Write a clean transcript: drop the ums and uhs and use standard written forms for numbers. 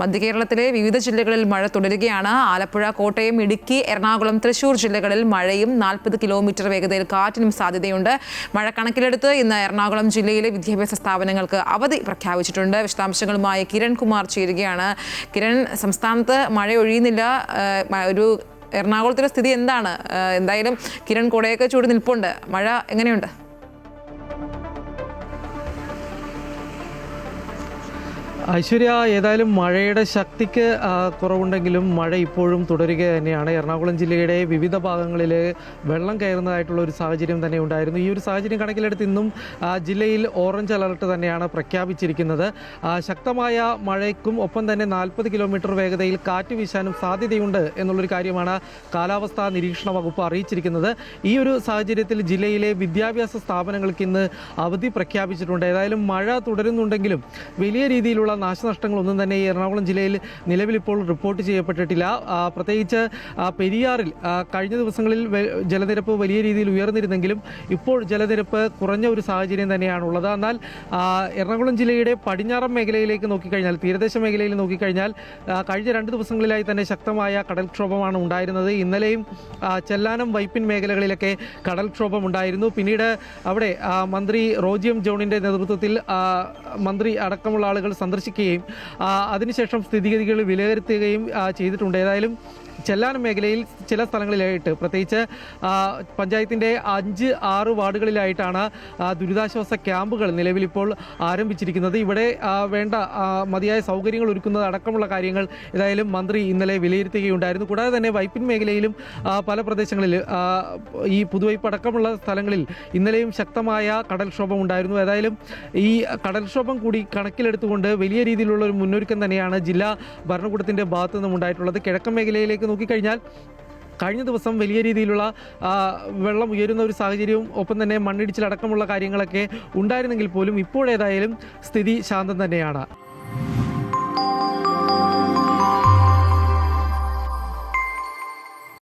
മധ്യകേരളത്തിലെ വിവിധ ജില്ലകളിൽ മഴ തുടരുകയാണ്. ആലപ്പുഴ, കോട്ടയം, ഇടുക്കി, എറണാകുളം, തൃശൂർ ജില്ലകളിൽ മഴയും 40 കിലോമീറ്റർ വേഗതയിൽ കാറ്റിനും സാധ്യതയുണ്ട്. മഴ കണക്കിലെടുത്ത് ഇന്ന് എറണാകുളം ജില്ലയിലെ വിദ്യാഭ്യാസ സ്ഥാപനങ്ങൾക്ക് അവധി പ്രഖ്യാപിച്ചിട്ടുണ്ട്. വിശദാംശങ്ങളുമായി കിരൺ കുമാർ ചേരുകയാണ്. കിരൺ, സംസ്ഥാനത്ത് മഴ ഒഴിയുന്നില്ല. എറണാകുളത്തിലെ സ്ഥിതി എന്താണ്? എന്തായാലും കിരൺ കൊടയൊക്കെ ചൂടി നിൽപ്പുണ്ട്. മഴ എങ്ങനെയുണ്ട്? ഐശ്വര്യ, ഏതായാലും മഴയുടെ ശക്തിക്ക് കുറവുണ്ടെങ്കിലും മഴ ഇപ്പോഴും തുടരുക തന്നെയാണ്. എറണാകുളം ജില്ലയുടെ വിവിധ ഭാഗങ്ങളിൽ വെള്ളം കയറുന്നതായിട്ടുള്ള ഒരു സാഹചര്യം തന്നെ ഉണ്ടായിരുന്നു. ഈ ഒരു സാഹചര്യം കണക്കിലെടുത്ത് ഇന്നും ജില്ലയിൽ ഓറഞ്ച് അലർട്ട് തന്നെയാണ് പ്രഖ്യാപിച്ചിരിക്കുന്നത്. ശക്തമായ മഴയ്ക്കും ഒപ്പം തന്നെ 40 കിലോമീറ്റർ വേഗതയിൽ കാറ്റ് വീശാനും സാധ്യതയുണ്ട് എന്നുള്ളൊരു കാര്യമാണ് കാലാവസ്ഥാ നിരീക്ഷണ വകുപ്പ് അറിയിച്ചിരിക്കുന്നത്. ഈ ഒരു സാഹചര്യത്തിൽ ജില്ലയിലെ വിദ്യാഭ്യാസ സ്ഥാപനങ്ങൾക്ക് ഇന്ന് അവധി പ്രഖ്യാപിച്ചിട്ടുണ്ട്. ഏതായാലും മഴ തുടരുന്നുണ്ടെങ്കിലും വലിയ രീതിയിലുള്ള നാശനഷ്ടങ്ങളൊന്നും തന്നെ ഈ എറണാകുളം ജില്ലയിൽ നിലവിൽ ഇപ്പോൾ റിപ്പോർട്ട് ചെയ്യപ്പെട്ടിട്ടില്ല. പ്രത്യേകിച്ച് പെരിയാറിൽ കഴിഞ്ഞ ദിവസങ്ങളിൽ ജലനിരപ്പ് വലിയ രീതിയിൽ ഉയർന്നിരുന്നെങ്കിലും ഇപ്പോൾ ജലനിരപ്പ് കുറഞ്ഞ ഒരു സാഹചര്യം തന്നെയാണുള്ളത്. എന്നാൽ എറണാകുളം ജില്ലയുടെ പടിഞ്ഞാറൻ മേഖലയിലേക്ക് നോക്കിക്കഴിഞ്ഞാൽ, തീരദേശ മേഖലയിൽ നോക്കിക്കഴിഞ്ഞാൽ കഴിഞ്ഞ 2 ദിവസങ്ങളിലായി തന്നെ ശക്തമായ കടൽക്ഷോഭമാണ് ഉണ്ടായിരുന്നത്. ഇന്നലെയും ചെല്ലാനം, വൈപ്പിൻ മേഖലകളിലൊക്കെ കടൽക്ഷോഭം ഉണ്ടായിരുന്നു. പിന്നീട് അവിടെ മന്ത്രി റോജി എം ജോണിൻ്റെ നേതൃത്വത്തിൽ മന്ത്രി അടക്കമുള്ള ആളുകൾ സന്ദർശിക്കുകയും അതിനുശേഷം സ്ഥിതിഗതികൾ വിലയിരുത്തുകയും ചെയ്തിട്ടുണ്ട്. ഏതായാലും ചെല്ലാനം മേഖലയിൽ ചില സ്ഥലങ്ങളിലായിട്ട്, പ്രത്യേകിച്ച് പഞ്ചായത്തിൻ്റെ 5-6 വാർഡുകളിലായിട്ടാണ് ദുരിതാശ്വാസ ക്യാമ്പുകൾ നിലവിലിപ്പോൾ ആരംഭിച്ചിരിക്കുന്നത്. ഇവിടെ വേണ്ട മതിയായ സൗകര്യങ്ങൾ ഒരുക്കുന്നത് അടക്കമുള്ള കാര്യങ്ങൾ ഏതായാലും മന്ത്രി ഇന്നലെ വിലയിരുത്തുകയുണ്ടായിരുന്നു. കൂടാതെ തന്നെ വൈപ്പിൻ മേഖലയിലും പല പ്രദേശങ്ങളിൽ, ഈ പുതുവൈപ്പ് അടക്കമുള്ള സ്ഥലങ്ങളിൽ ഇന്നലെയും ശക്തമായ കടൽക്ഷോഭം ഉണ്ടായിരുന്നു. ഏതായാലും ഈ കടൽക്ഷോഭം കൂടി കണക്കിലെടുത്തുകൊണ്ട് വലിയ രീതിയിലുള്ള ഒരു മുന്നൊരുക്കം തന്നെയാണ് ജില്ലാ ഭരണകൂടത്തിൻ്റെ ഭാഗത്തു നിന്നും ഉണ്ടായിട്ടുള്ളത്. കിഴക്കൻ മേഖലയിലേക്ക് നോക്കിക്കഴിഞ്ഞാൽ കഴിഞ്ഞ ദിവസം വലിയ രീതിയിലുള്ള വെള്ളം ഉയരുന്ന ഒരു സാഹചര്യവും ഒപ്പം തന്നെ മണ്ണിടിച്ചിലടക്കമുള്ള കാര്യങ്ങളൊക്കെ ഉണ്ടായിരുന്നെങ്കിൽ പോലും ഇപ്പോഴേതായാലും സ്ഥിതി ശാന്തം തന്നെയാണ്.